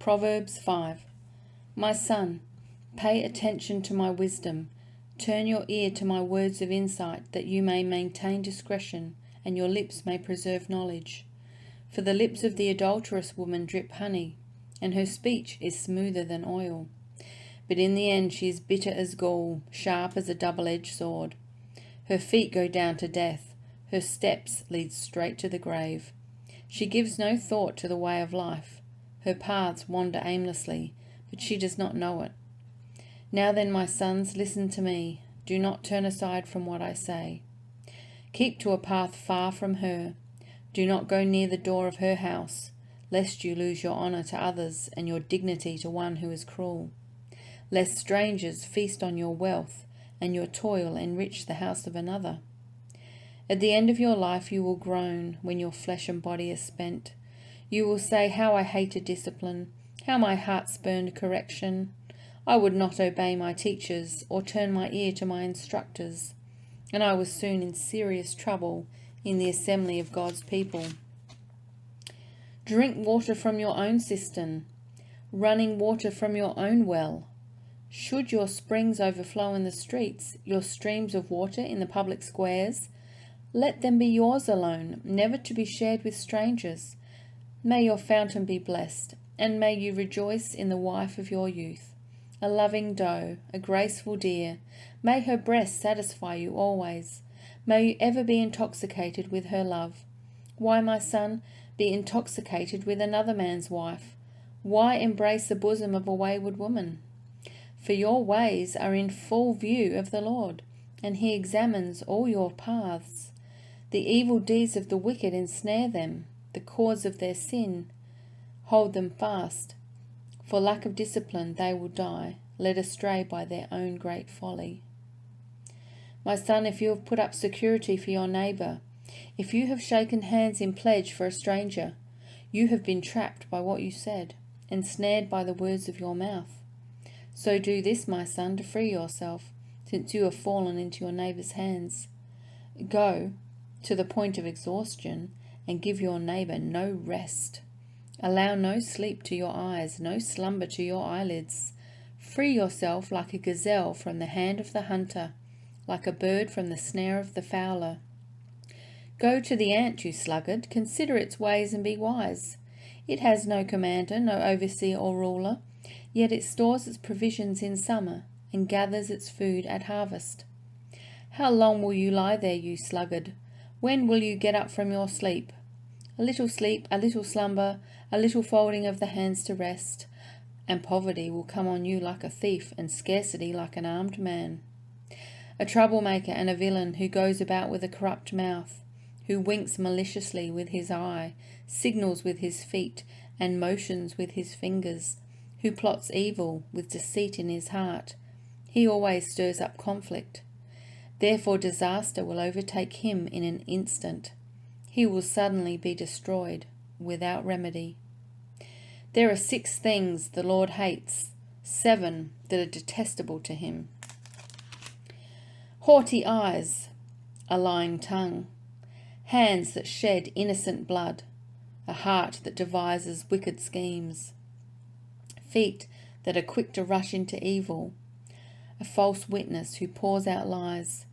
Proverbs 5. My son, pay attention to my wisdom. Turn your ear to my words of insight, that you may maintain discretion, and your lips may preserve knowledge. For the lips of the adulterous woman drip honey, and her speech is smoother than oil. But in the end she is bitter as gall, sharp as a double-edged sword. Her feet go down to death, her steps lead straight to the grave. She gives no thought to the way of life. Her paths wander aimlessly, but she does not know it. Now then, my sons, listen to me. Do not turn aside from what I say. Keep to a path far from her. Do not go near the door of her house, lest you lose your honour to others and your dignity to one who is cruel. Lest strangers feast on your wealth, and your toil enrich the house of another. At the end of your life you will groan when your flesh and body are spent. You will say, how I hated discipline, how my heart spurned correction. I would not obey my teachers or turn my ear to my instructors, and I was soon in serious trouble in the assembly of God's people. Drink water from your own cistern, running water from your own well. Should your springs overflow in the streets, your streams of water in the public squares, let them be yours alone, never to be shared with strangers. May your fountain be blessed, and may you rejoice in the wife of your youth, a loving doe, a graceful deer. May her breast satisfy you always. May you ever be intoxicated with her love. Why, my son, be intoxicated with another man's wife? Why embrace the bosom of a wayward woman? For your ways are in full view of the Lord, and he examines all your paths. The evil deeds of the wicked ensnare them. The cords of their sin hold them fast. For lack of discipline they will die, led astray by their own great folly. My son, if you have put up security for your neighbour, if you have shaken hands in pledge for a stranger, you have been trapped by what you said, ensnared by the words of your mouth. So do this, my son, to free yourself, since you have fallen into your neighbour's hands. Go to the point of exhaustion, and give your neighbour no rest. Allow no sleep to your eyes, no slumber to your eyelids. Free yourself like a gazelle from the hand of the hunter, like a bird from the snare of the fowler. Go to the ant, you sluggard, consider its ways and be wise. It has no commander, no overseer or ruler, yet it stores its provisions in summer and gathers its food at harvest. How long will you lie there, you sluggard? When will you get up from your sleep? A little sleep, a little slumber, a little folding of the hands to rest, and poverty will come on you like a thief, and scarcity like an armed man. A troublemaker and a villain who goes about with a corrupt mouth, who winks maliciously with his eye, signals with his feet, and motions with his fingers, who plots evil with deceit in his heart. He always stirs up conflict. Therefore disaster will overtake him in an instant. He will suddenly be destroyed without remedy. There are 6 things the Lord hates, 7 that are detestable to him: haughty eyes, a lying tongue, hands that shed innocent blood, a heart that devises wicked schemes, feet that are quick to rush into evil, a false witness who pours out lies,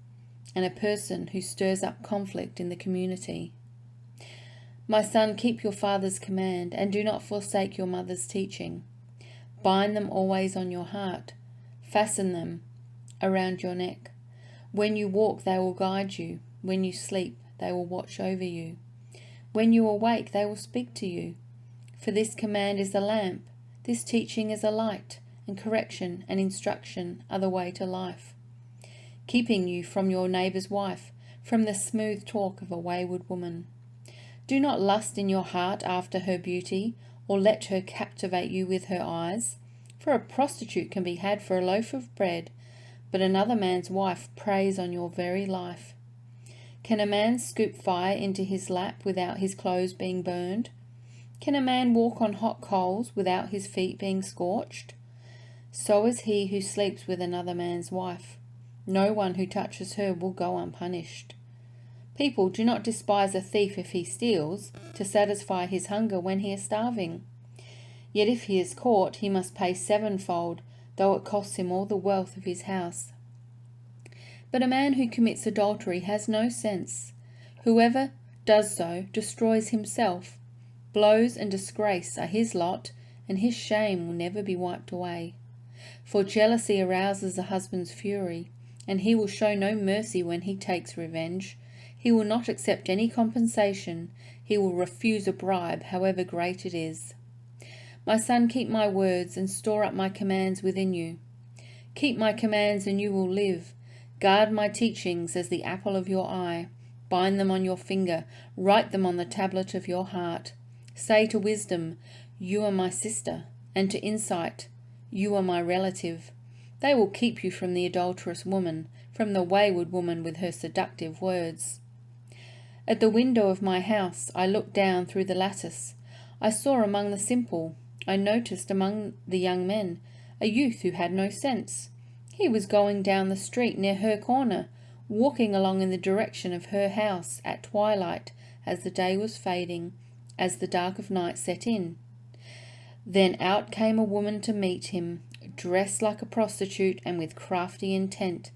and a person who stirs up conflict in the community. My son, keep your father's command, and do not forsake your mother's teaching. Bind them always on your heart. Fasten them around your neck. When you walk, they will guide you. When you sleep, they will watch over you. When you awake, they will speak to you. For this command is a lamp, this teaching is a light, and correction and instruction are the way to life, keeping you from your neighbour's wife, from the smooth talk of a wayward woman. Do not lust in your heart after her beauty, or let her captivate you with her eyes. For a prostitute can be had for a loaf of bread, but another man's wife preys on your very life. Can a man scoop fire into his lap without his clothes being burned? Can a man walk on hot coals without his feet being scorched? So is he who sleeps with another man's wife. No one who touches her will go unpunished. People, do not despise a thief if he steals, to satisfy his hunger when he is starving. Yet if he is caught, he must pay sevenfold, though it costs him all the wealth of his house. But a man who commits adultery has no sense. Whoever does so destroys himself. Blows and disgrace are his lot, and his shame will never be wiped away. For jealousy arouses a husband's fury, and he will show no mercy when he takes revenge. He will not accept any compensation. He will refuse a bribe, however great it is. My son, keep my words and store up my commands within you. Keep my commands and you will live. Guard my teachings as the apple of your eye. Bind them on your finger. Write them on the tablet of your heart. Say to wisdom, you are my sister, and to insight, you are my relative. They will keep you from the adulterous woman, from the wayward woman with her seductive words. At the window of my house I looked down through the lattice. I saw among the simple, I noticed among the young men, a youth who had no sense. He was going down the street near her corner, walking along in the direction of her house at twilight, as the day was fading, as the dark of night set in. Then out came a woman to meet him, dressed like a prostitute and with crafty intent.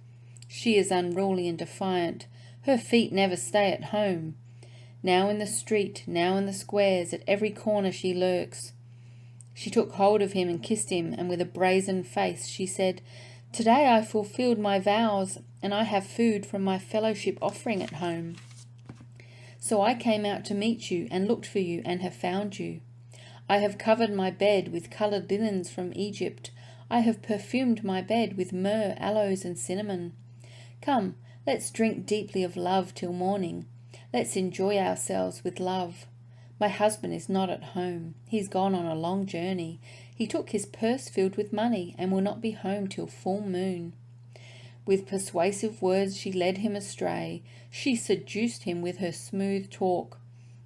She is unruly and defiant. Her feet never stay at home. Now in the street, now in the squares, at every corner she lurks. She took hold of him and kissed him, and with a brazen face she said, Today I fulfilled my vows, and I have food from my fellowship offering at home. So I came out to meet you, and looked for you, and have found you. I have covered my bed with coloured linens from Egypt. I have perfumed my bed with myrrh, aloes, and cinnamon. Come, let's drink deeply of love till morning. Let's enjoy ourselves with love. My husband is not at home. He's gone on a long journey. He took his purse filled with money and will not be home till full moon. With persuasive words she led him astray. She seduced him with her smooth talk.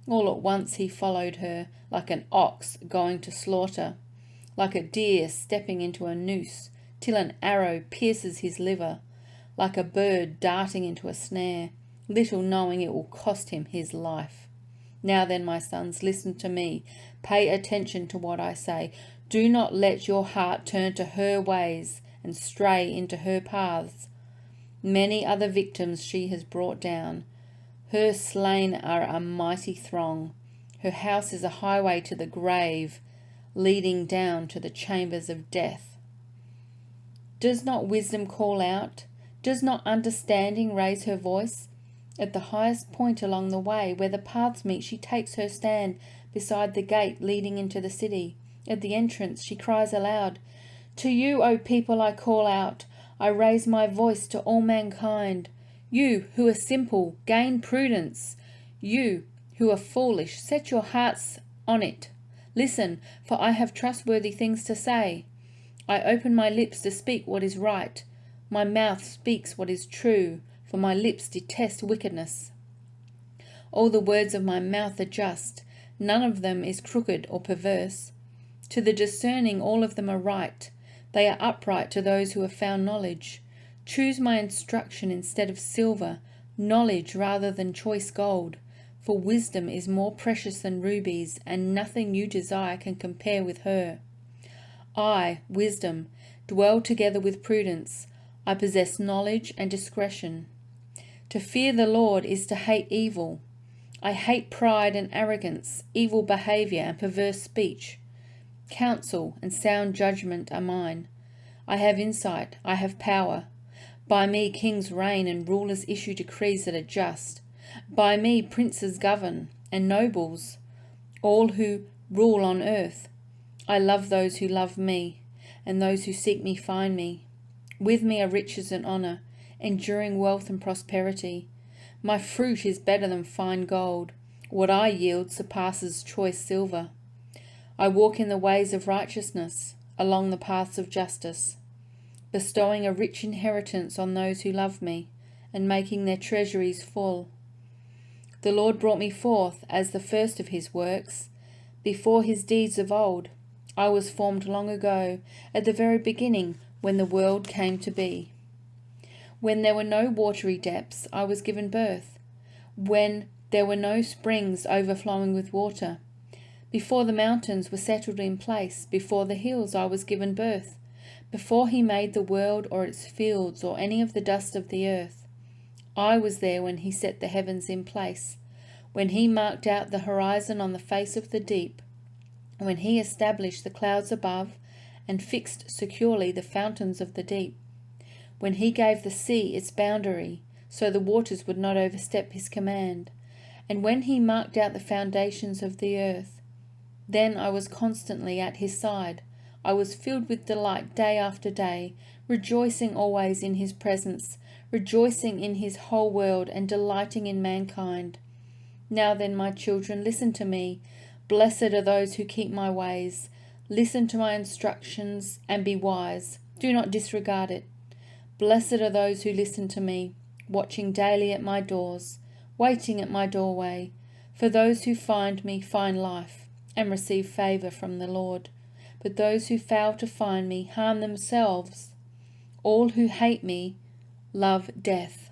All at once he followed her, like an ox going to slaughter, like a deer stepping into a noose, till an arrow pierces his liver, like a bird darting into a snare, little knowing it will cost him his life. Now then, my sons, listen to me. Pay attention to what I say. Do not let your heart turn to her ways and stray into her paths. Many other victims she has brought down. Her slain are a mighty throng. Her house is a highway to the grave, leading down to the chambers of death. Does not wisdom call out? Does not understanding raise her voice? At the highest point along the way where the paths meet, she takes her stand beside the gate leading into the city. At the entrance she cries aloud, To you, O people, I call out. I raise my voice to all mankind. You who are simple, gain prudence. You who are foolish, set your hearts on it. Listen, for I have trustworthy things to say. I open my lips to speak what is right. My mouth speaks what is true, for my lips detest wickedness. All the words of my mouth are just. None of them is crooked or perverse. To the discerning all of them are right. They are upright to those who have found knowledge. Choose my instruction instead of silver, knowledge rather than choice gold. For wisdom is more precious than rubies, and nothing you desire can compare with her. I, wisdom, dwell together with prudence. I possess knowledge and discretion. To fear the Lord is to hate evil. I hate pride and arrogance, evil behavior and perverse speech. Counsel and sound judgment are mine. I have insight, I have power. By me kings reign and rulers issue decrees that are just. By me princes govern and nobles, all who rule on earth. I love those who love me, and those who seek me find me. With me are riches and honour, enduring wealth and prosperity. My fruit is better than fine gold. What I yield surpasses choice silver. I walk in the ways of righteousness, along the paths of justice, bestowing a rich inheritance on those who love me, and making their treasuries full. The Lord brought me forth as the first of his works, before his deeds of old. I was formed long ago, at the very beginning, when the world came to be. When there were no watery depths, I was given birth. When there were no springs overflowing with water. Before the mountains were settled in place, before the hills I was given birth, before he made the world or its fields or any of the dust of the earth. I was there when he set the heavens in place, when he marked out the horizon on the face of the deep, when he established the clouds above and fixed securely the fountains of the deep, when he gave the sea its boundary, so the waters would not overstep his command, and when he marked out the foundations of the earth. Then I was constantly at his side. I was filled with delight day after day, rejoicing always in his presence, rejoicing in his whole world and delighting in mankind. Now then, my children, listen to me. Blessed are those who keep my ways. Listen to my instructions and be wise. Do not disregard it. Blessed are those who listen to me, watching daily at my doors, waiting at my doorway. For those who find me find life and receive favour from the Lord. But those who fail to find me harm themselves. All who hate me love death.